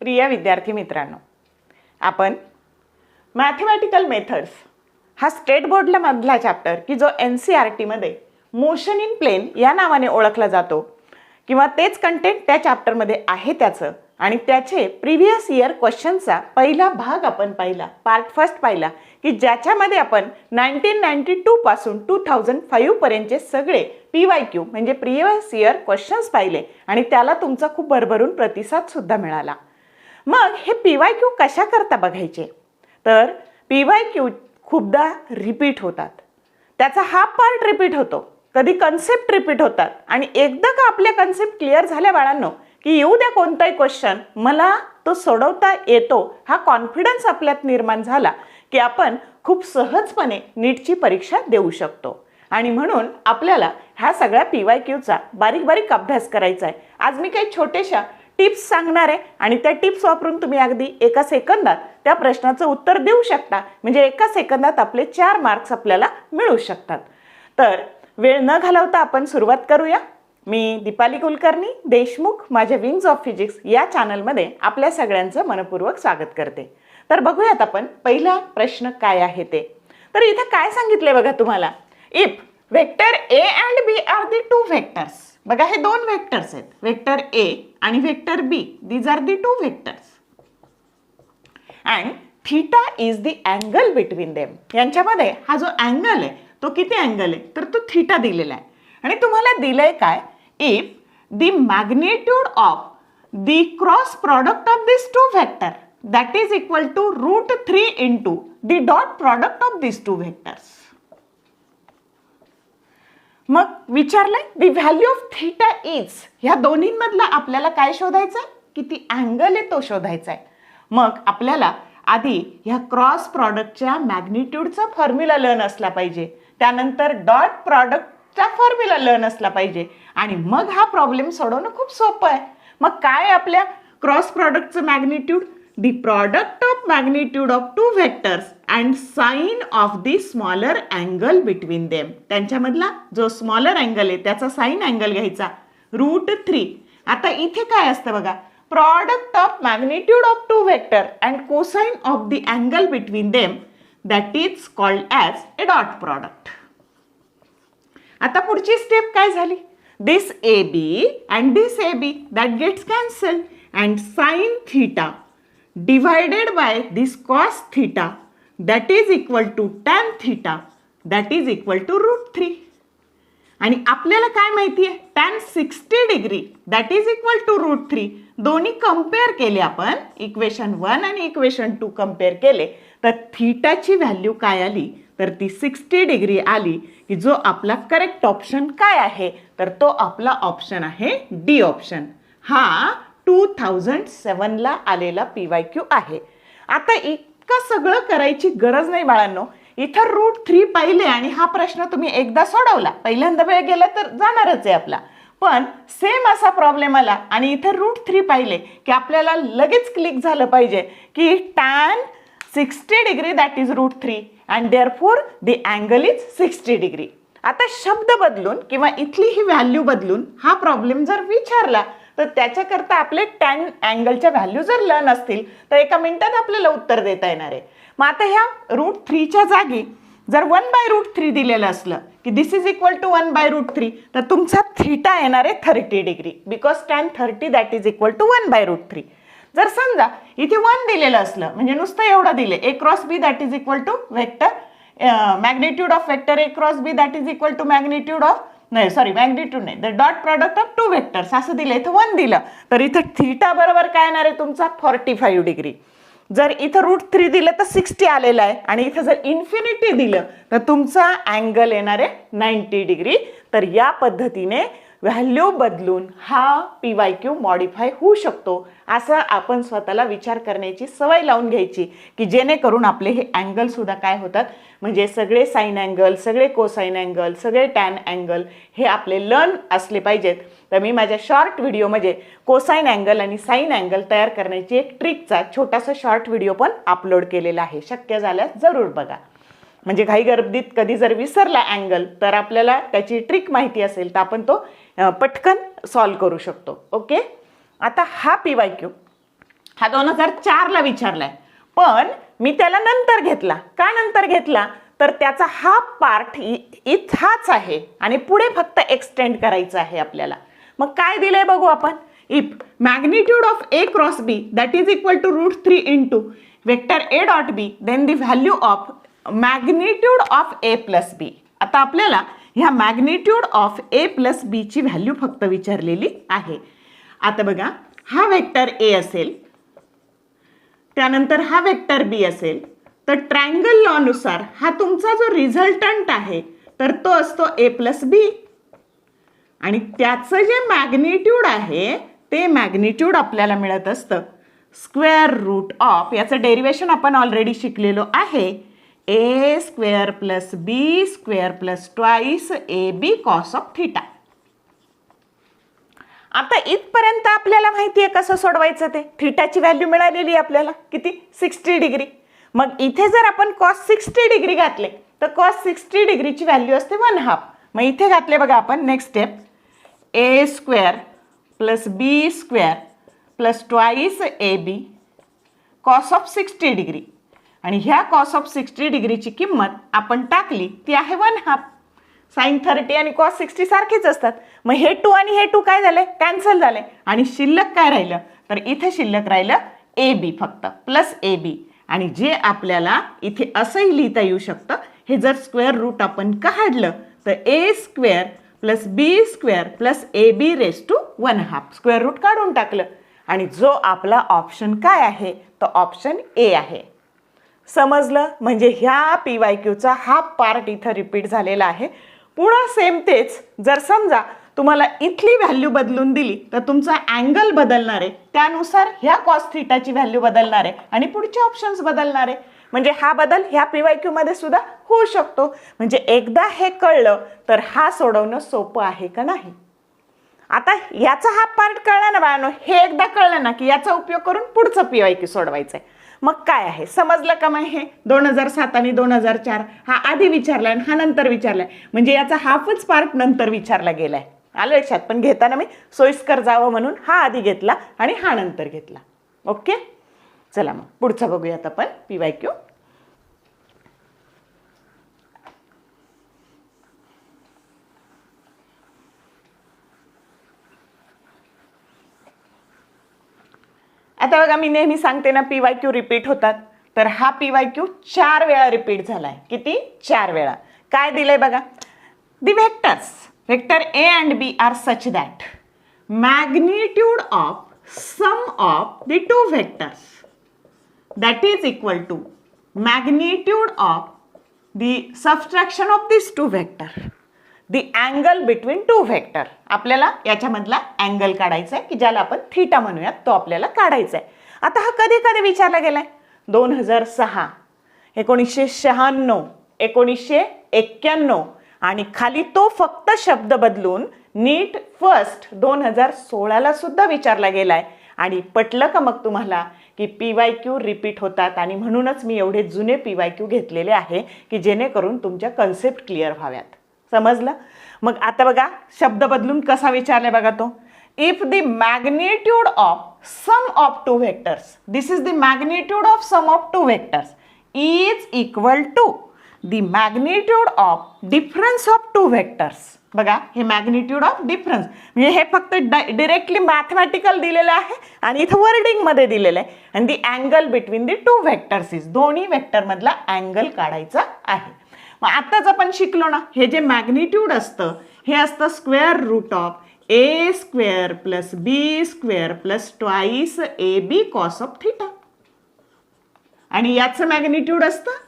प्रिय विद्यार्थी मित्रांनो, आपण मॅथमॅटिकल मेथड्स हा स्टेट बोर्डला मधला चॅप्टर की जो NCERT मध्ये मोशन इन प्लेन या नावाने ओळखला जातो किंवा तेच कंटेंट त्या चॅप्टरमध्ये आहे त्याचं आणि त्याचे प्रिव्हियस इयर क्वेश्चनचा पहिला भाग आपण पाहिला, पार्ट फर्स्ट पाहिला की ज्याच्यामध्ये आपण 1992 पासून 2005 पर्यंतचे सगळे PYQ म्हणजे प्रिव्हियस इयर क्वेश्चन्स पाहिले आणि त्याला तुमचा खूप भरभरून प्रतिसाद सुद्धा मिळाला। मग हे PYQ कशा करता बघायचे, तर PYQ खूपदा रिपीट होतात, त्याचा हा पार्ट रिपीट होतो, कधी कन्सेप्ट रिपीट होतात आणि एकदा का आपल्या कन्सेप्ट क्लिअर झाल्या बाळांनो की येऊ द्या कोणताही क्वेश्चन मला तो सोडवता येतो, हा कॉन्फिडन्स आपल्यात निर्माण झाला की आपण खूप सहजपणे नीटची परीक्षा देऊ शकतो। आणि म्हणून आपल्याला ह्या सगळ्या PYQचा बारीक बारीक अभ्यास करायचा आहे। आज मी काही छोट्याशा टिप्स सांगणार आहे आणि त्या टिप्स वापरून तुम्ही अगदी एका सेकंदात त्या प्रश्नाचं उत्तर देऊ शकता, म्हणजे एका सेकंदात आपले 4 मार्क्स आपल्याला मिळू शकतात। तर वेळ न घालवता आपण सुरुवात करूया। मी दीपाली कुलकर्णी देशमुख माझ्या विंग्स ऑफ फिजिक्स या चॅनलमध्ये आपल्या सगळ्यांचं मनपूर्वक स्वागत करते। तर बघूयात आपण पहिला प्रश्न काय आहे ते। तर इथे काय सांगितले बघा तुम्हाला, if vector A and B are the to vectors, बघा हे दोन वेक्टर्स आहेत, वेक्टर A आणि vector B, these are the to vectors and theta is the angle between them. यांच्यामध्ये हा जो अँगल आहे तो किती अँगल आहे, तर तो थीटा दिलेला आहे आणि तुम्हाला दिलंय काय, if the magnitude of the cross product of this two vector that is equal to √3 into the dot product of this two vectors. मग विचारलंय the value of theta is, ह्या दोन्हींमधला आपल्याला काय शोधायचं, किती अँगल आहे तो शोधायचा आहे। मग आपल्याला आधी ह्या क्रॉस प्रॉडक्टच्या मॅग्निट्यूडचा फॉर्म्युला लर्न असला पाहिजे, त्यानंतर डॉट प्रॉडक्टचा फॉर्म्युला लर्न असला पाहिजे आणि मग हा प्रॉब्लेम सोडवणं खूप सोपं आहे। मग काय आपल्या क्रॉस प्रॉडक्टचं magnitude, the product of magnitude of two vectors and sine of the smaller angle between them. त्यांच्यामधला जो स्मॉलर अँगल आहे त्याचा साइन अँगल घ्यायचा √3। आता इथे काय असतं बघा, product of magnitude of two vector and cosine of the angle between them that is called as a dot product. आता पुढची स्टेप काय झाली, this AB and this AB that gets cancel and sine theta divided by this cos theta that is equal to tan theta that is equal to √3 आणि आपल्याला काय माहिती आहे, tan 60 degree that is equal to √3। दोन्ही compare केले आपण, equation 1 आणि equation 2 compare केले तर थीटाची व्हॅल्यू काय आली, तर ती 60 डिग्री आली की जो आपला करेक्ट ऑप्शन काय आहे, तर तो आपला ऑप्शन आहे डी ऑप्शन। हा 2007 ला आलेला PYQ आहे। आता इतकं सगळं करायची गरज नाही बाळांनो, इथं √3 पाहिले आणि हा प्रश्न तुम्ही एकदा सोडवला, पहिल्यांदा वेळ गेला तर जाणारच आहे आपला, पण सेम असा प्रॉब्लेम आला आणि इथं √3 पाहिले की आपल्याला लगेच क्लिक झालं पाहिजे की tan 60 degree that is √3 and therefore the angle is 60 degree. आता शब्द बदलून किंवा इथली ही व्हॅल्यू बदलून हा प्रॉब्लेम जर विचारला तर त्याच्याकरता आपले tan अँगलच्या व्हॅल्यू जर लर्न असतील तर एका मिनिटात आपल्याला उत्तर देता येणार आहे। मग आता ह्या √3च्या जागी जर 1/√3 दिलेलं असलं की दिस इज इक्वल टू 1/√3 तर तुमचा थीटा येणार आहे 30 degree, because tan 30 that is equal to 1/√3। जर समजा इथे 1 दिलेलं असलं म्हणजे नुसतं एवढं दिले A cross B that is equal to vector magnitude of vector A cross B that is equal to magnitude of नाही सॉरी मॅग्निट्यूड नाही the dot product of two vectors असं दिलं, इथं 1 दिलं तर इथं थीटा बरोबर काय येणार आहे तुमचा 45 डिग्री। जर इथं √3 दिलं तर 60 आलेलं आहे आणि इथं जर इन्फिनिटी दिलं तर तुमचा अँगल येणार आहे 90 डिग्री। तर या पद्धतीने व्हॅल्यू बदलून हा PYQ मॉडिफाय होऊ शकतो, असं आपण स्वतःला विचार करण्याची सवय लावून घ्यायची की जेणेकरून आपले हे अँगल सुद्धा काय होतात, म्हणजे सगळे साइन अँगल, सगळे कोसाइन अँगल, सगळे टॅन अँगल हे आपले लर्न असले पाहिजेत। तर मी माझ्या शॉर्ट व्हिडिओमध्ये कोसाइन अँगल आणि साइन अँगल तयार करण्याची एक ट्रिकचा छोटासा शॉर्ट व्हिडिओ पण अपलोड केलेला आहे, शक्य झाल्यास जरूर बघा। म्हणजे घाई गर्दीत कधी जर विसरला अँगल तर आपल्याला त्याची ट्रिक माहिती असेल तर आपण तो पटकन सॉल्व करू शकतो. ओके, आता हा PYQ हा 2004ला विचारलाय, पण मी त्याला नंतर घेतला. का नंतर घेतला तर त्याचा हा पार्ट इथाच आहे आणि पुढे फक्त एक्सटेंड करायचं आहे आपल्याला. मग काय दिलंय बघू आपण. If magnitude of A cross B that is equal to √3 into vector A dot B then the value of magnitude of A plus B. आता आपल्याला ह्या magnitude of A plus B ची व्हॅल्यू फक्त विचारलेली आहे. आता बघा, हा वेक्टर A असेल, त्यानंतर हा वेक्टर B असेल, तर ट्रायंगल लॉ नुसार हा तुमचा जो रिझल्टंट आहे तर तो असतो A प्लस B आणि त्याचं जे मॅग्निट्यूड आहे ते मॅग्निट्यूड आपल्याला मिळत असतं स्क्वेअर रूट ऑफ, याचं डेरिवेशन आपण ऑलरेडी शिकलेलो आहे, A square plus B square plus twice AB cos of theta. आता इथपर्यंत आपल्याला माहिती आहे कसं सोडवायचं ते. थिटाची व्हॅल्यू मिळालेली आहे आपल्याला किती, 60 डिग्री. मग इथे जर आपण कॉस 60 डिग्री घातले तर कॉस 60 डिग्रीची व्हॅल्यू असते 1/2. मग इथे घातले बघा आपण, next step, A square plus B square plus twice AB cos of 60 degree. आणि ह्या कॉस ऑफ 60 डिग्रीची किंमत आपण टाकली ती आहे 1/2. साइन 30 आणि कॉस 60 सारखेच असतात. मग हे 2 आणि हे 2 काय झाले, कॅन्सल झाले आणि शिल्लक काय राहिलं तर इथे शिल्लक राहिलं AB फक्त प्लस AB. आणि जे आपल्याला इथे असंही लिहिता येऊ शकतं, हे जर स्क्वेअर रूट आपण काढलं तर A square plus B square plus AB raise to 1/2. Square root काढून टाकलं आणि जो आपला ऑप्शन काय आहे तो ऑप्शन A आहे. समजलं. म्हणजे ह्या PYQचा हा पार्ट इथं रिपीट झालेला आहे. पुन्हा सेम तेच, जर समजा तुम्हाला इथली व्हॅल्यू बदलून दिली तर तुमचा अँगल बदलणार आहे, त्यानुसार ह्या कॉस थिटाची व्हॅल्यू बदलणार आहे आणि पुढचे ऑप्शन्स बदलणार आहे. म्हणजे हा बदल ह्या PYQ मध्ये सुद्धा होऊ शकतो. म्हणजे एकदा हे कळलं तर हा सोडवणं सोपं आहे का नाही. आता याचा हा पार्ट कळला ना बाळांनो, हे एकदा कळलं ना की याचा उपयोग करून पुढचं PYQ सोडवायचं आहे. मग काय आहे समजलं का. मग हे 2007 आणि 2004 हा आधी विचारलाय आणि हा नंतर विचारलाय, म्हणजे याचा हाफच पार्ट नंतर विचारला गेलाय. आलं लक्षात. पण घेताना मी सोयीस्कर जावं म्हणून हा आधी घेतला आणि हा नंतर घेतला. ओके, चला मग पुढचं बघूयात आपण PYQ. आता बघा, मी नेहमी सांगते ना PYQ रिपीट होतात, तर हा PYQ 4 वेळा रिपीट झालाय. किती, 4 वेळा. काय दिलंय बघा, the vectors vector A and B are such that magnitude of sum of the two vectors that is equal to magnitude of the subtraction of this two vector the angle between two vector. आपल्याला याच्यामधला angle काढायचा आहे की ज्याला आपण theta म्हणूयात, तो आपल्याला काढायचा आहे. आता हा कधी कधी विचारला गेलाय, 2006, 1996, 1991 आणि खाली तो फक्त शब्द बदलून नीट फर्स्ट 2016ला सुद्धा विचारला गेलाय. आणि पटलं का मग तुम्हाला की PYQ रिपीट होतात आणि म्हणूनच मी एवढे जुने PYQ घेतलेले आहे की जेणेकरून तुमच्या कन्सेप्ट क्लिअर व्हाव्यात. समजलं. मग आता बघा शब्द बदलून कसा विचारलाय बघा तो, if the magnitude of sum of two vectors, this is the magnitude of sum of two vectors is equal to the magnitude of difference of two vectors. बघा हे मॅग्निट्यूड ऑफ डिफरन्स म्हणजे हे फक्त डायरेक्टली मॅथमॅटिकल दिलेलं आहे आणि इथं wording मध्ये दिलेलं आहे. आणि the angle between the two vectors is, दोन्ही वेक्टर मधला अँगल काढायचा आहे. मग आताच आपण शिकलो ना, हे जे मॅग्निट्यूड असतं हे असतं square root of A square plus B square plus twice AB cos of theta. आणि याचं मॅग्निट्यूड असतं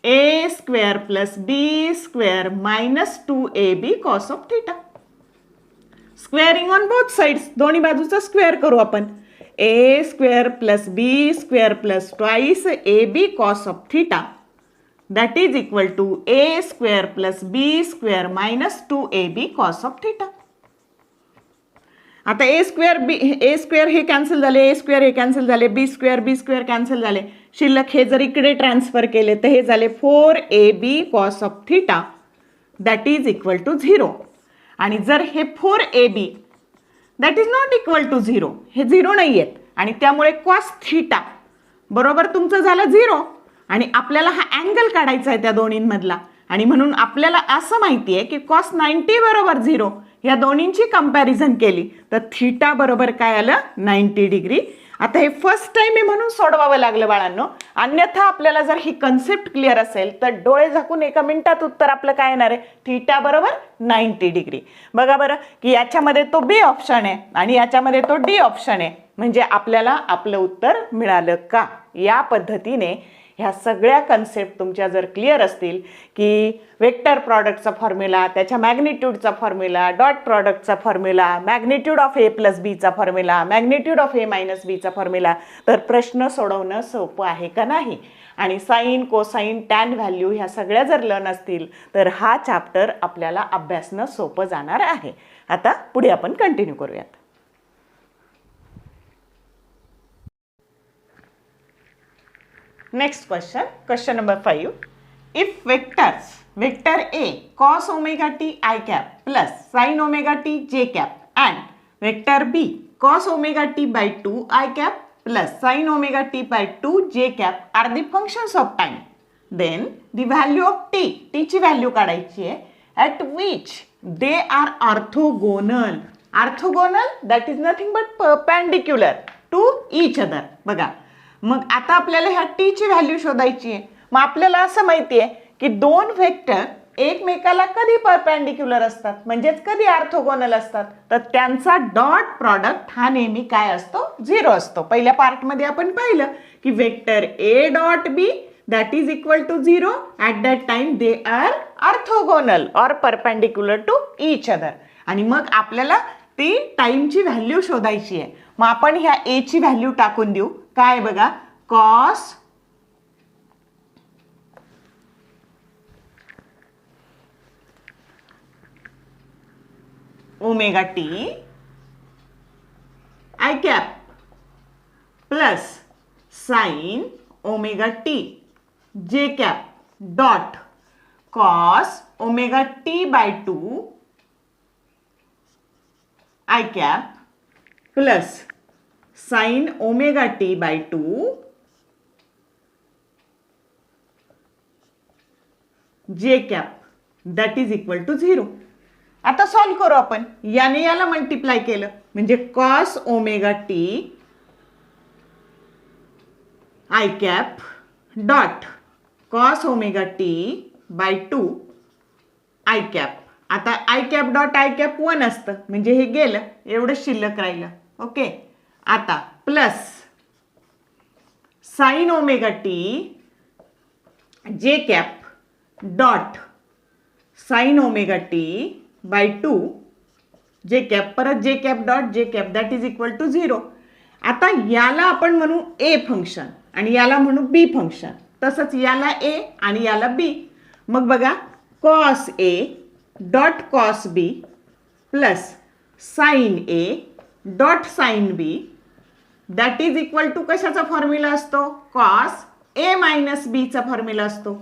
A square plus B square minus 2AB cos of theta. Squaring on both sides, दोन्ही बाजूचा स्क्वेअर करू आपण. A square plus B square plus twice AB cos of theta that is equal to A square plus B square minus 2AB cos of theta. आता A square हे cancel झाले, A square हे cancel झाले, B square cancel झाले, शिल्लक हे जर इकडे ट्रान्सफर केले तर हे झाले 4ab cos of theta that is equal to 0. आणि जर हे 4ab that is not equal to 0, हे 0 नाही आहेत आणि त्यामुळे कॉस थिटा बरोबर तुमचं झालं 0. आणि आपल्याला हा अँगल काढायचा आहे त्या दोन्हींमधला आणि म्हणून आपल्याला असं माहिती आहे की कॉस 90 बरोबर 0. या दोन्हींची कंपॅरिझन केली तर थिटा बरोबर काय आलं 90 डिग्री. आता हे फर्स्ट टाइम आहे म्हणून सोडवावं लागलं बाळांनो, अन्यथा आपल्याला जर ही कन्सेप्ट क्लिअर असेल तर डोळे झाकून एका मिनिटात उत्तर आपलं काय येणार आहे, थिटा बरोबर 90 डिग्री. बघा बरं की याच्यामध्ये तो बी ऑप्शन आहे आणि याच्यामध्ये तो डी ऑप्शन आहे, म्हणजे आपल्याला आपलं उत्तर मिळालं का. या पद्धतीने ह्या सगळ्या कन्सेप्ट तुमच्या जर क्लिअर असतील की वेक्टर प्रॉडक्टचा फॉर्म्युला, त्याच्या मॅग्निट्यूडचा फॉर्म्युला, डॉट प्रॉडक्टचा formula, magnitude of A plus बीचा formula, magnitude of A minus बीचा फॉर्म्युला, तर प्रश्न सोडवणं सोपं आहे का नाही. आणि साईन, कोसाईन, टॅन व्हॅल्यू ह्या सगळ्या जर लर्न असतील तर हा चॅप्टर आपल्याला अभ्यासणं सोपं जाणार आहे. आता पुढे आपण कंटिन्यू करूयात. Next question number 5. If vectors, vector A cos omega t I cap plus sin omega t j cap and vector B cos omega t by 2 I cap plus sin omega t by 2 j cap are the functions of time, then the value of t, t ची value काढायची आहे, at which they are orthogonal. Orthogonal that is nothing but perpendicular to each other. बघा मग आता आपल्याला ह्या T ची value शोधायची आहे. मग आपल्याला असं माहिती आहे की दोन व्हेक्टर एकमेकाला कधी परपेंडिक्युलर असतात म्हणजेच कधी ऑर्थोगोनल असतात, तर त्यांचा डॉट प्रॉडक्ट हा नेहमी काय असतो, 0 असतो. पहिल्या पार्टमध्ये आपण पाहिलं की vector A dot B that is equal to 0 at that time they are orthogonal or perpendicular to each other. आणि मग आपल्याला ती टाइमची व्हॅल्यू शोधायची आहे. मग आपण ह्या ए ची व्हॅल्यू टाकून देऊ. काय बघा, cos omega t i cap plus sine omega t j cap dot cos omega t by 2 i cap plus sine omega t by 2 j cap that is equal to 0. आता सॉल्व करू आपण. याने याला multiply केलं म्हणजे cos omega t i cap dot cos omega t by 2 i cap. आता i cap dot i cap 1 असतं म्हणजे हे गेलं, एवढं शिल्लक राहिलं. ओके, आता plus sine omega t j cap dot sine omega t by 2 j cap, परत j cap dot j cap that is equal to 0. आता याला आपण म्हणू ए फंक्शन आणि याला म्हणू बी फंक्शन, तसंच याला ए आणि याला बी. मग बघा cos a dot cos b plus sine a dot sine b that is equal to कशाचा फॉर्म्युला असतो, कॉस ए मायनस बीचा फॉर्म्युला असतो.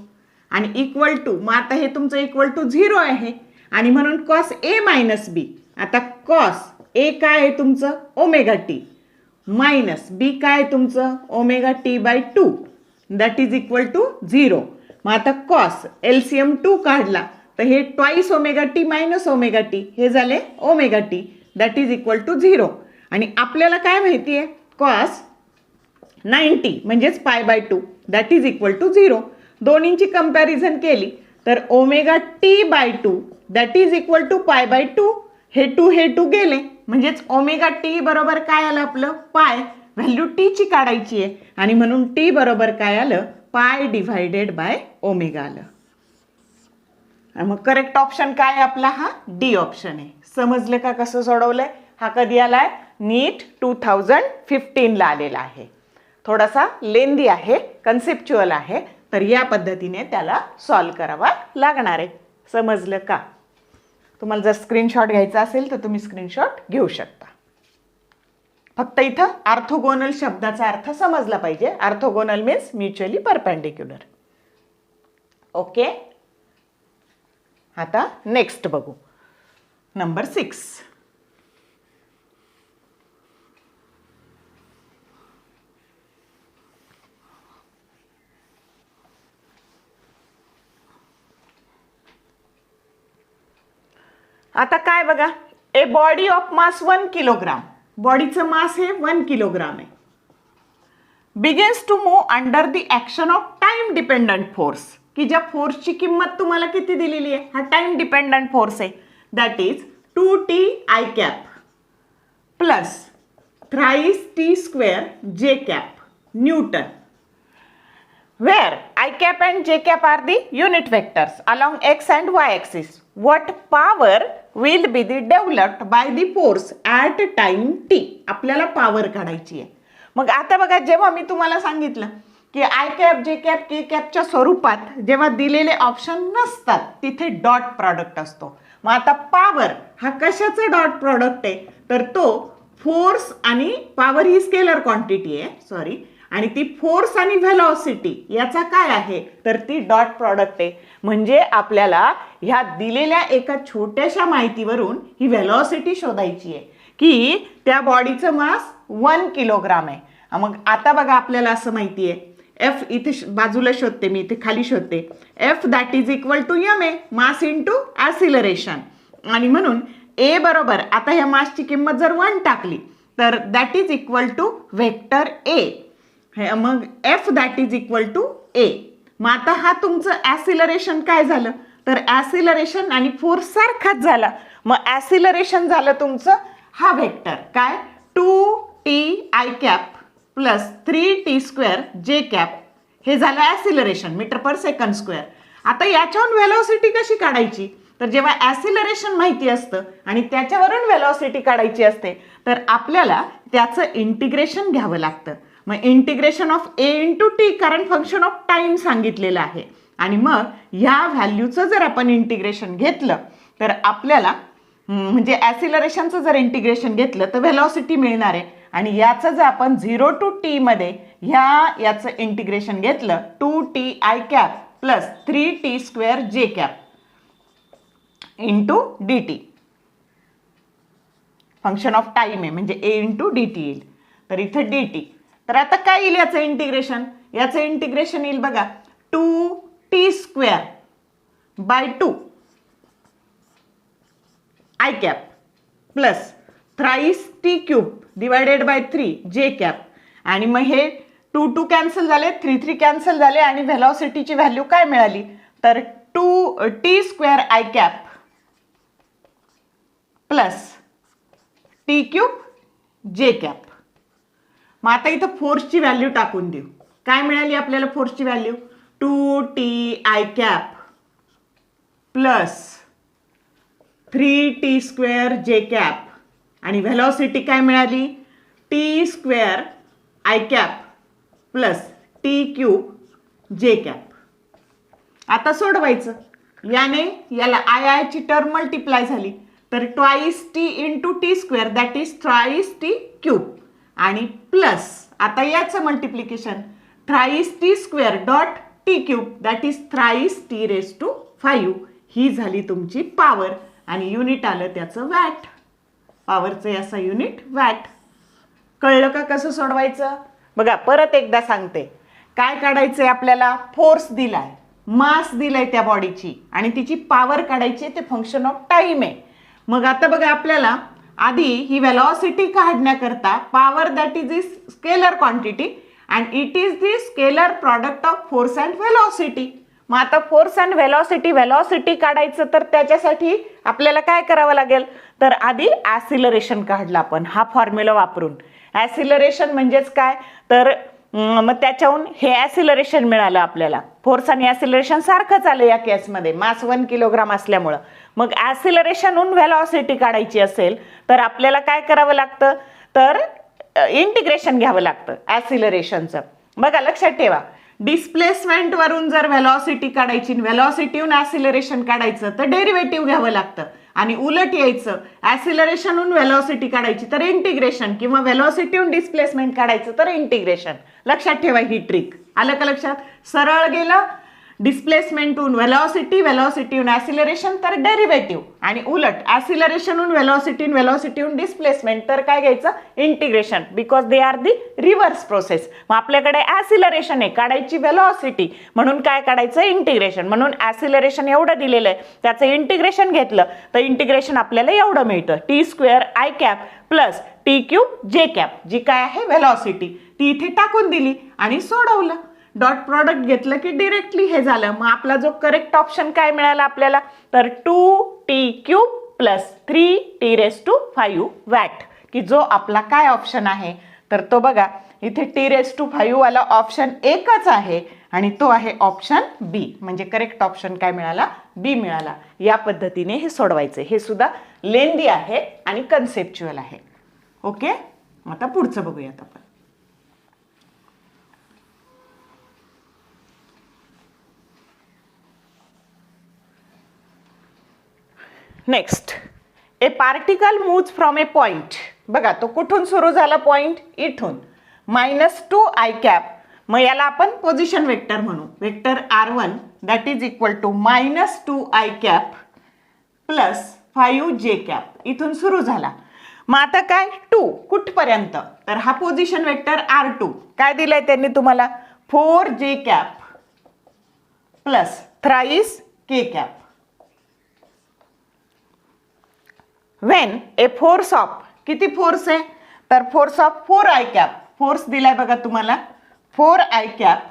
आणि इक्वल टू, मग आता हे तुमचं इक्वल टू 0 आहे आणि म्हणून कॉस ए मायनस बी. आता कॉस ए काय आहे तुमचं ओमेगा टी मायनस बी काय आहे तुमचं omega t by 2 that is equal to 0. मग आता कॉस एलसीएम 2 काढला तर हे twice omega t minus omega t हे झाले omega t that is equal to 0. आणि आपल्याला काय माहिती आहे, कॉस 90 म्हणजेच pi by 2 that is equal to 0. दोन्हींची कंपॅरिझन केली तर omega t by 2 that is equal to pi by 2. हे 2 गेले म्हणजेच ओमेगा टी बरोबर काय आलं आपलं पाय. व्हॅल्यू टी ची काढायची आहे आणि म्हणून टी बरोबर काय आलं, पाय डिव्हायडेड बाय ओमेगा आलं. मग करेक्ट ऑप्शन काय आहे आपला, हा डी ऑप्शन आहे. समजलं का कसं सोडवलंय. हा कधी आलाय, नीट 2015 ला आलेला आहे. थोडासा लेंदी आहे, कन्सेप्च्युअल आहे, तर या पद्धतीने त्याला सॉल्व करावा लागणार आहे. समजलं का. तुम्हाला जर स्क्रीनशॉट घ्यायचा असेल तर तुम्ही स्क्रीनशॉट घेऊ शकता. फक्त इथं ऑर्थोगोनल शब्दाचा अर्थ समजला पाहिजे. Orthogonal means mutually perpendicular. Okay, आता नेक्स्ट बघू. नंबर 6. आता काय बघा, a body of mass 1 kilogram. बॉडीचं मास हे 1 किलोग्राम आहे. Begins to move under the action of time dependent force. की ज्या फोर्सची किंमत तुम्हाला किती दिलेली आहे, हा टाइम डिपेंडंट फोर्स आहे. That is 2t I cap plus thrice t square j cap newton. Where I cap and j cap are the unit vectors along x and y axis. What power will be developed by the force at time t? आपल्याला power काढायची आहे. मग आता बघा, जेव्हा मी तुम्हाला सांगितलं की आय कॅप, जे कॅप, के कॅपच्या स्वरूपात जेव्हा दिलेले ऑप्शन नसतात तिथे डॉट प्रॉडक्ट असतो. मग आता पॉवर हा कशाचा डॉट प्रॉडक्ट आहे, तर तो फोर्स आणि पॉवर ही स्केलर क्वांटिटी आहे, सॉरी, आणि ती फोर्स आणि व्हेलॉसिटी याचा काय आहे, तर ती डॉट प्रॉडक्ट आहे. म्हणजे आपल्याला ह्या दिलेल्या एका छोट्याशा माहितीवरून ही व्हेलॉसिटी शोधायची आहे की त्या बॉडीचं मास 1 किलोग्राम आहे. मग आता बघा, आपल्याला असं माहिती आहे एफ इथे बाजूला शोधते मी, इथे खाली शोधते. F that is equal to m a, mass into acceleration. आणि म्हणून ए बरोबर, आता ह्या मासची किंमत जर 1 टाकली तर that is equal to vector A. मग F that is equal to A. मग आता हा तुमचं ॲसिलरेशन काय झालं, तर ॲसिलरेशन आणि फोर्स सारखाच झाला. मग ॲसिलरेशन झालं तुमचं हा व्हेक्टर काय, 2t I cap plus 3t square जे कॅप. हे झालं ॲसिलरेशन मीटर पर सेकंड स्क्वेअर. आता याच्यावरून व्हेलॉसिटी कशी काढायची, तर जेव्हा ॲसिलरेशन माहिती असतं आणि त्याच्यावरून व्हेलॉसिटी काढायची असते तर आपल्याला त्याचं इंटिग्रेशन घ्यावं लागतं. मग integration of A into T, कारण फंक्शन ऑफ टाइम सांगितलेलं आहे. आणि मग ह्या व्हॅल्यूचं जर आपण इंटिग्रेशन घेतलं तर आपल्याला म्हणजे ॲसिलरेशनचं जर इंटिग्रेशन घेतलं तर व्हेलॉसिटी मिळणार आहे. आणि याचं जर आपण 0 to t मध्ये याचं इंटिग्रेशन घेतलं 2t I cap plus 3t square जे cap into D T. Function of time आहे म्हणजे ए इंटू डी टी येईल. तर इथं डी टी. तर आता काय येईल याचं इंटिग्रेशन, याचं इंटिग्रेशन येईल बघा 2t square by 2 I cap plus thrice t cube divided by 3 जे कॅप. आणि मग हे 2 2 कॅन्सल झाले, 3 3 कॅन्सल झाले आणि व्हेलॉसिटीची व्हॅल्यू काय मिळाली, तर 2t square I cap plus T cube जे कॅप. मग आता इथं फोर्सची व्हॅल्यू टाकून देऊ. काय मिळाली आपल्याला फोर्सची value, 2t I cap plus 3t square जे कॅप. आणि व्हेलॉसिटी काय मिळाली, t square I cap plus T cube जे कॅप. आता सोडवायचं, याने याला आय ची टर्म मल्टिप्लाय झाली तर twice t into t square that is thrice t cube. आणि प्लस आता याचं multiplication thrice t square dot t cube that is thrice t raise to 5. ही झाली तुमची पॉवर आणि युनिट आलं त्याचं वॅट. पॉवरचं याचं युनिट वॅट. कळलं का कसं सोडवायचं? बघा परत एकदा सांगते. काय काढायचंय आपल्याला, फोर्स दिलाय, मास दिलाय त्या बॉडीची आणि तिची पॉवर काढायची, ते फंक्शन ऑफ टाइम आहे. मग आता बघा आपल्याला आधी ही व्हेलॉसिटी काढण्याकरता power that is is scalar quantity and it is the scalar product of force and velocity. मग आता फोर्स अँड व्हेलॉसिटी काढायचं तर त्याच्यासाठी आपल्याला काय करावं लागेल, तर आधी ॲसिलरेशन काढलं आपण हा फॉर्म्युला वापरून. ॲसिलरेशन म्हणजेच काय, तर मग त्याच्याहून हे ॲसिलरेशन मिळालं आपल्याला. फोर्स आणि ॲसिलरेशन सारखंच आलं या केसमध्ये, मास 1 किलोग्राम असल्यामुळं. मग ॲसिलरेशनहून व्हेलॉसिटी काढायची असेल तर आपल्याला काय करावं लागतं, तर इंटिग्रेशन घ्यावं लागतं ॲसिलरेशनचं. बघा लक्षात ठेवा, डिस्प्लेसमेंट वरून जर व्हेलॉसिटी काढायची, व्हेलॉसिटीहून ऍसिलरेशन काढायचं तर डेरिव्हेटिव्ह घ्यावं लागतं, आणि उलट यायचं ऍसिलरेशनहून व्हेलॉसिटी काढायची तर इंटिग्रेशन, किंवा व्हेलॉसिटीहून डिस्प्लेसमेंट काढायचं तर इंटिग्रेशन. लक्षात ठेवा ही ट्रिक. आलं का लक्षात? सरळ गेलं डिस्प्लेसमेंटहून व्हेलॉसिटी, व्हेलॉसिटीहून ऍसिलरेशन तर डेरिव्हेटिव्ह, आणि उलट ऍसिलरेशनहून व्हेलॉसिटी, व्हेलॉसिटीहून डिस्प्लेसमेंट तर काय घ्यायचं? Integration, because they are the reverse process. मग आपल्याकडे ऍसिलरेशन आहे, काढायची व्हेलॉसिटी, म्हणून काय काढायचं? इंटिग्रेशन. म्हणून ऍसिलरेशन एवढं दिलेलं आहे, त्याचं इंटिग्रेशन घेतलं तर इंटिग्रेशन आपल्याला एवढं मिळतं, t² i cap plus t³ j cap, जी काय आहे व्हेलॉसिटी ती इथे टाकून दिली आणि सोडवलं. डॉट प्रॉडक्ट घेतलं की डिरेक्टली हे झालं. मग आपला जो करेक्ट ऑप्शन काय मिळाला आपल्याला? तर 2t³ प्लस 3t⁵ वॅट, की जो आपला काय ऑप्शन आहे? तर तो बघा इथे t⁵ वाला ऑप्शन एकच आहे, आणि तो आहे ऑप्शन बी. म्हणजे करेक्ट ऑप्शन काय मिळाला? बी मिळाला. या पद्धतीने हे सोडवायचे. हे सुद्धा लेंदी आहे आणि कन्सेप्च्युअल आहे. ओके, आता पुढचं बघूयात आपण. Next, A particle moves from A point. बघा तो कुठून सुरू झाला? पॉइंट इथून. -2 i कॅप. मग याला आपण पोझिशन वेक्टर म्हणू. Vector r1 that is equal to -2 i cap plus 5 j cap. इथून सुरू झाला. मग आता काय? 2 कुठपर्यंत? तर हा पोझिशन वेक्टर r2 काय दिलाय त्यांनी तुम्हाला? 4 j cap plus thrice k cap. When a force of, किती फोर्स आहे? तर force of 4 i cap. Force दिलाय बघा तुम्हाला 4 i cap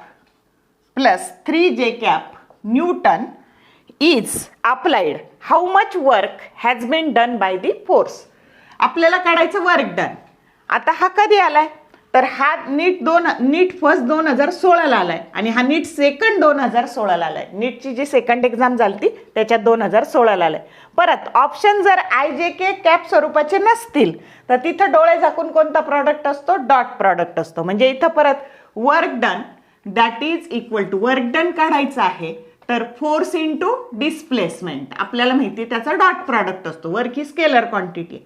plus 3 j cap newton is applied. How much work has been done by the force. आपल्याला काढायचं work done. आता हा कधी आलाय? तर हा नीट फर्स्ट 2016ला आलाय, आणि हा नीट सेकंड 2016ला आलाय. नीटची जी सेकंड एक्झाम झाली त्याच्यात 2016ला आलाय. परत ऑप्शन जर IJK कॅप स्वरूपाचे नसतील तर तिथं डोळे झाकून कोणता प्रॉडक्ट असतो? डॉट प्रॉडक्ट असतो. म्हणजे इथं परत work done that is equal to, work done काढायचं आहे तर फोर्स इंटू डिस्प्लेसमेंट. आपल्याला माहिती त्याचा डॉट प्रॉडक्ट असतो. वर्क ही स्केलर क्वांटिटी.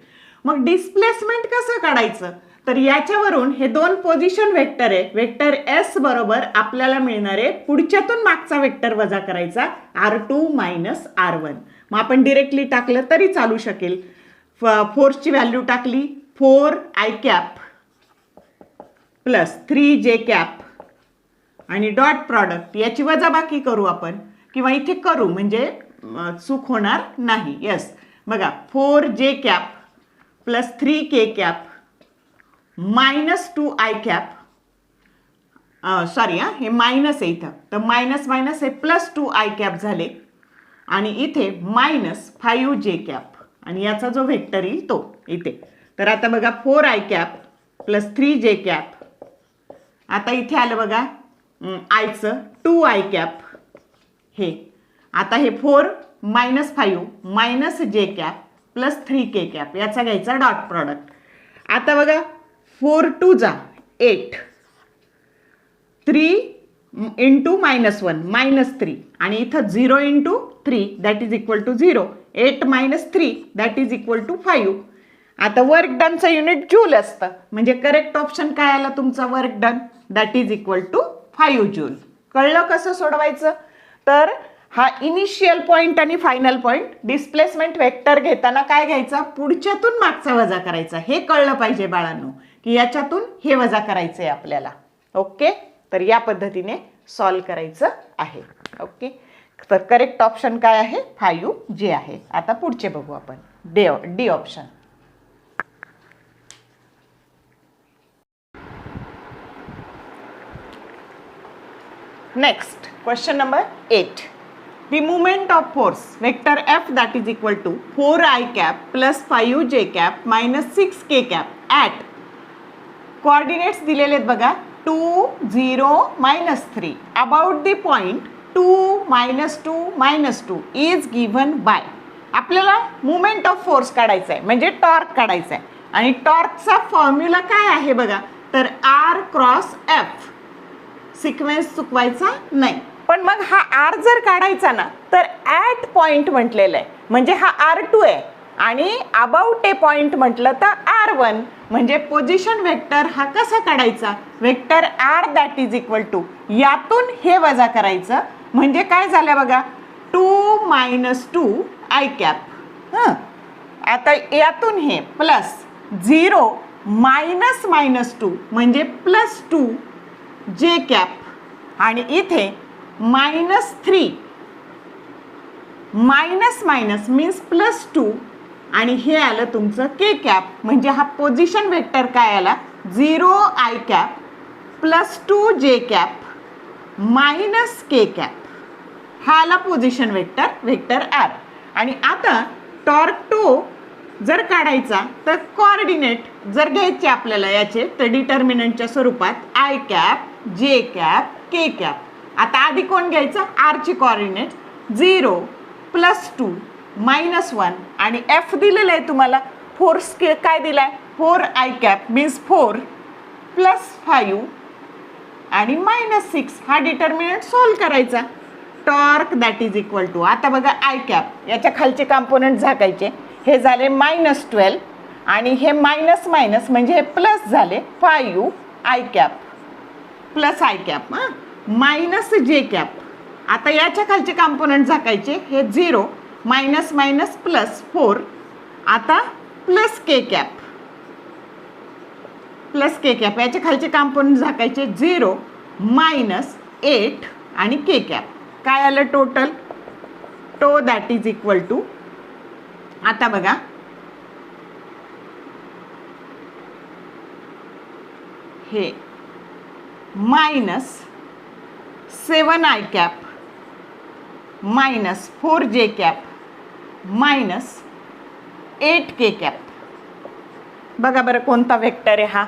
मग डिस्प्लेसमेंट कसं काढायचं? तर याच्यावरून हे दोन पोझिशन वेक्टर आहे. वेक्टर S बरोबर आपल्याला मिळणार आहे पुढच्यातून मागचा वेक्टर वजा करायचा r2 मायनस r1. मग आपण डिरेक्टली टाकलं तरी चालू शकेल. फोर्सची व्हॅल्यू टाकली 4 i cap plus 3 j cap आणि डॉट प्रॉडक्ट याची वजाबाकी करू आपण, किंवा इथे करू म्हणजे चूक होणार नाही. यस, बघा 4 j cap plus 3 k cap -2 i cap. Sorry हे मायनस आहे इथं, तर मायनस मायनस हे +2 i कॅप झाले, आणि इथे -5 j कॅप, आणि याचा जो व्हेक्टर येईल तो इथे. तर आता बघा 4 i cap plus 3 j cap. आता इथे आलं बघा आयचं 2 i कॅप. हे आता हे 4 -5 -j cap plus 3 k cap याचा घ्यायचा डॉट प्रॉडक्ट. आता बघा 4 2 जा 8, 3 इंटू -1 -3, आणि इथं 0 into 3 that is equal to 0. 8 - 3 that is equal to 5. आता वर्क डनचं युनिट जूल असतं. म्हणजे करेक्ट ऑप्शन काय आला तुमचा? Work done that is equal to 5 joule. कळलं कसं सोडवायचं? तर हा इनिशियल पॉइंट आणि फायनल पॉइंट. डिस्प्लेसमेंट वेक्टर घेताना काय घ्यायचा? पुढच्यातून मागचा वजा करायचा. हे कळलं पाहिजे बाळांनो, की याच्यातून हे वजा करायचं आहे आपल्याला. ओके, तर या पद्धतीने सॉल्व करायचं आहे. ओके, तर करेक्ट ऑप्शन काय आहे? 5 जे आहे. आता पुढचे बघू आपण. D option. Next question number 8. The moment of force vector F that is equal to 4 i cap plus 5 j cap minus 6 k cap at coordinates दिलेले आहेत बघा 2 0 -3 about the point 2 -2 -2 is given by. आपल्याला moment of force काढायचा आहे, म्हणजे torque काढायचा आहे, आणि टॉर्कचा फॉर्म्युला काय आहे बघा? तर R क्रॉस F. सिक्वेन्स चुकवायचा नाही. पण मग हा आर जर काढायचा ना तर ॲट पॉईंट म्हटलेलं आहे, म्हणजे हा R2 आहे आणि अबाउट ए पॉईंट म्हटलं तर R1. म्हणजे पोझिशन वेक्टर हा कसा काढायचा, vector R that is equal to यातून हे वजा करायचं. म्हणजे काय झालं बघा, 2 - 2 I कॅप. आता यातून हे प्लस 0 -2 म्हणजे +2 J कॅप आणि इथे -3 मायनस मीन्स +2 आणि हे आलं तुमचं K कॅप. म्हणजे हा पोझिशन वेक्टर काय आला, 0 I cap +2 J cap -K cap. हा आला पोझिशन वेक्टर, वेक्टर R. आणि आता टॉर्क टो जर काढायचा तर कोऑर्डिनेट जर घ्यायचे आपल्याला याचे, तर डिटर्मिनंटच्या स्वरूपात I cap, J cap, K cap. आता आधी कोण घ्यायचं, R ची कोऑर्डिनेट 0 +2 -1 आणि F दिलेलं आहे तुम्हाला. फोर्स काय दिलाय, 4 I कॅप मीन्स 4 +5 आणि -6. हा डिटर्मिनंट सॉल्व करायचा. Torque that is equal to, आता बघा I कॅप याच्या खालचे कॉम्पोनंट झाकायचे, हे झाले -12 आणि हे मायनस म्हणजे हे प्लस झाले 5 I cap plus I cap -J cap. आता याच्या खालचे कॉम्पोनंट झाकायचे, हे 0 -4 आता +K कॅप याच्या खालचे कॉम्पोनंट झाकायचे 0 -8 आणि K कॅप. काय आलं total, tau that is equal to, आता बघा हे -7 I cap -4 J cap -8 K cap. बघा बरं कोणता वेक्टर आहे हा,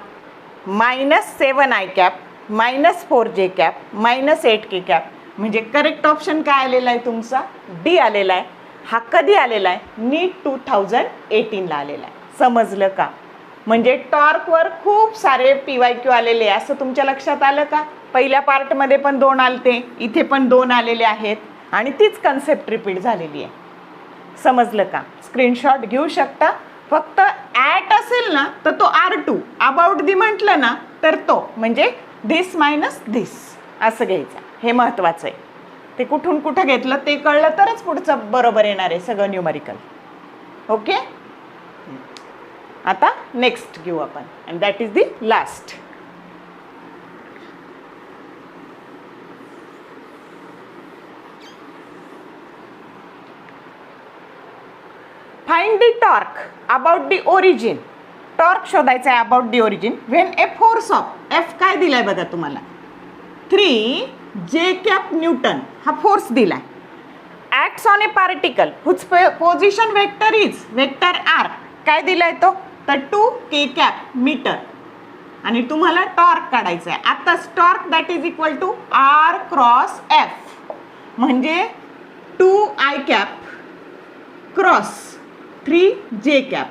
-7 I cap -4 J cap -8 K cap. म्हणजे करेक्ट ऑप्शन काय आलेला आहे तुमचा, डी आलेला आहे. हा कधी आलेला आहे, नीट 2018ला आलेला आहे. समजलं का? म्हणजे टॉर्कवर खूप सारे PYQ आलेले आहे, असं तुमच्या लक्षात आलं का? पहिल्या पार्टमध्ये पण 2 आलते, इथे पण 2 आलेले आहेत आणि तीच कन्सेप्ट रिपीट झालेली आहे. समजलं का? स्क्रीनशॉट घेऊ शकता. फक्त ॲट असेल ना तर तो R2, अबाउट दी म्हटलं ना तर तो म्हणजे दिस मायनस दिस असं घ्यायचं. हे महत्त्वाचं आहे. ते कुठून कुठं घेतलं ते कळलं तरच पुढचं बरोबर येणार आहे सगळं न्यूमरिकल. ओके, आता नेक्स्ट घेऊ आपण and that is the last. Find the torque about the origin. Torque शोधायचा आहे about the origin when a force of, F काय दिलाय बघा तुम्हाला, 3 J कॅप न्यूटन हा फोर्स दिलाय, acts on a particle whose position vector is vector R. काय दिलाय तो, तर 2 K कॅप मीटर आणि तुम्हाला टॉर्क काढायचा आहे. आता torque that is equal to R cross F म्हणजे 2 I cap cross 3 J cap.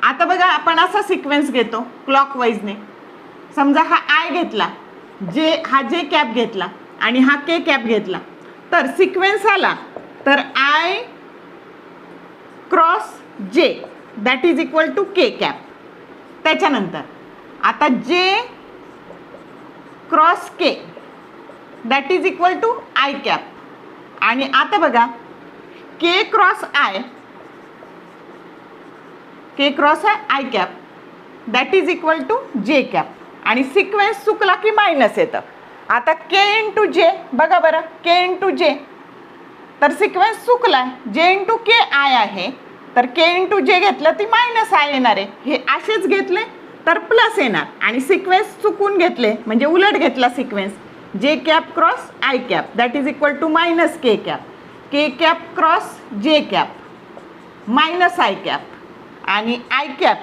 आता बघा आपण असा सिक्वेन्स घेतो क्लॉकवाईजने. समजा हा I घेतला, हा J कॅप घेतला आणि हा K कॅप घेतला, तर सिक्वेन्स आला तर I cross J that is equal to K cap. त्याच्यानंतर आता J cross K that is equal to I cap. आणि आता बघा K cross I cap that is equal to J cap. आणि सिक्वेन्स चुकला की मायनस येतं. आता K इंटू J बघा बरं, K इंटू J तर सिक्वेन्स चुकलाय, J इंटू K I आहे, तर K इंटू J घेतलं ती मायनस I येणार आहे. हे असेच घेतले तर प्लस येणार आणि सिक्वेन्स चुकून घेतले म्हणजे उलट घेतला sequence, J cap cross I cap that is equal to minus K cap, K cap cross J cap minus I cap आणि I cap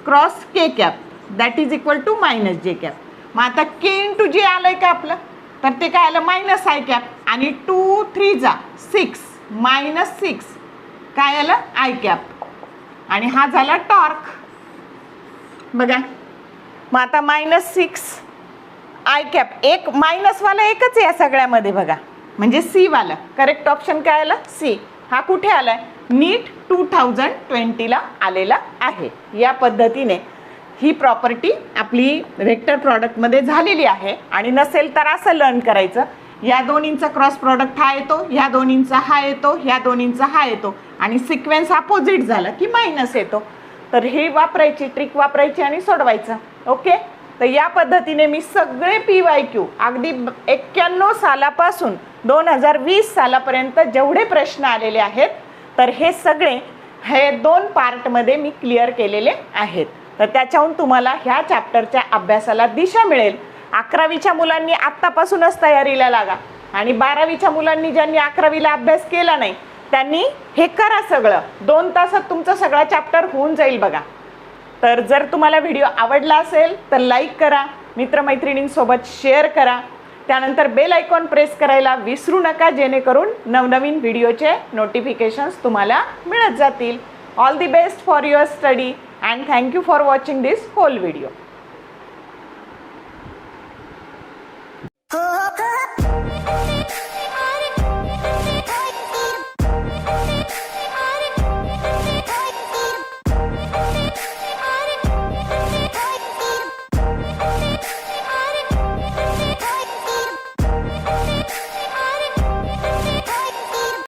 cross K cap that is equal to minus J cap. मग आता K into J आलंय का आपलं, तर ते काय आलं मायनस I कॅप आणि 2 3 जा 6 -6 काय आलं I कॅप आणि हा झाला टॉर्क. बघा मग आता -6 आय कॅप एक मायनसवाला एकच आहे या सगळ्यामध्ये बघा, म्हणजे सी वाला करेक्ट ऑप्शन काय आला सी. हा कुठे आलाय नीट 2020ला आलेला आहे. या पद्धतीने ही प्रॉपर्टी आपली वेक्टर प्रॉडक्टमध्ये झालेली आहे. आणि नसेल तर असं लर्न करायचं, या दोन्हींचा क्रॉस प्रॉडक्ट हा येतो, ह्या दोन्हींचा हा येतो, ह्या दोन्हींचा हा येतो आणि सिक्वेन्स अपोजिट झाला की मायनस येतो. तर ही वापरायची ट्रिक वापरायची आणि सोडवायचं. ओके, तर या पद्धतीने मी सगळे PYQ अगदी 91 सालापासून 2020 सालापर्यंत जेवढे प्रश्न आलेले आहेत तर हे सगळे हे 2 पार्टमध्ये मी क्लिअर केलेले आहेत. तर त्याच्याहून तुम्हाला ह्या चॅप्टरच्या अभ्यासाला दिशा मिळेल. 11वीच्या मुलांनी आत्तापासूनच तयारीला लागा आणि 12वीच्या मुलांनी ज्यांनी 11वीला अभ्यास केला नाही त्यांनी हे करा सगळं. 2 तासात तुमचा सगळा चॅप्टर होऊन जाईल बघा. तर जर तुम्हाला व्हिडिओ आवडला असेल तर लाईक करा, मित्रमैत्रिणींसोबत शेअर करा, त्यानंतर बेल आयकॉन प्रेस करायला विसरू नका, जेणेकरून नवनवीन व्हिडिओचे नोटिफिकेशन्स तुम्हाला मिळत जातील. All the best for your study and thank you for watching this whole video.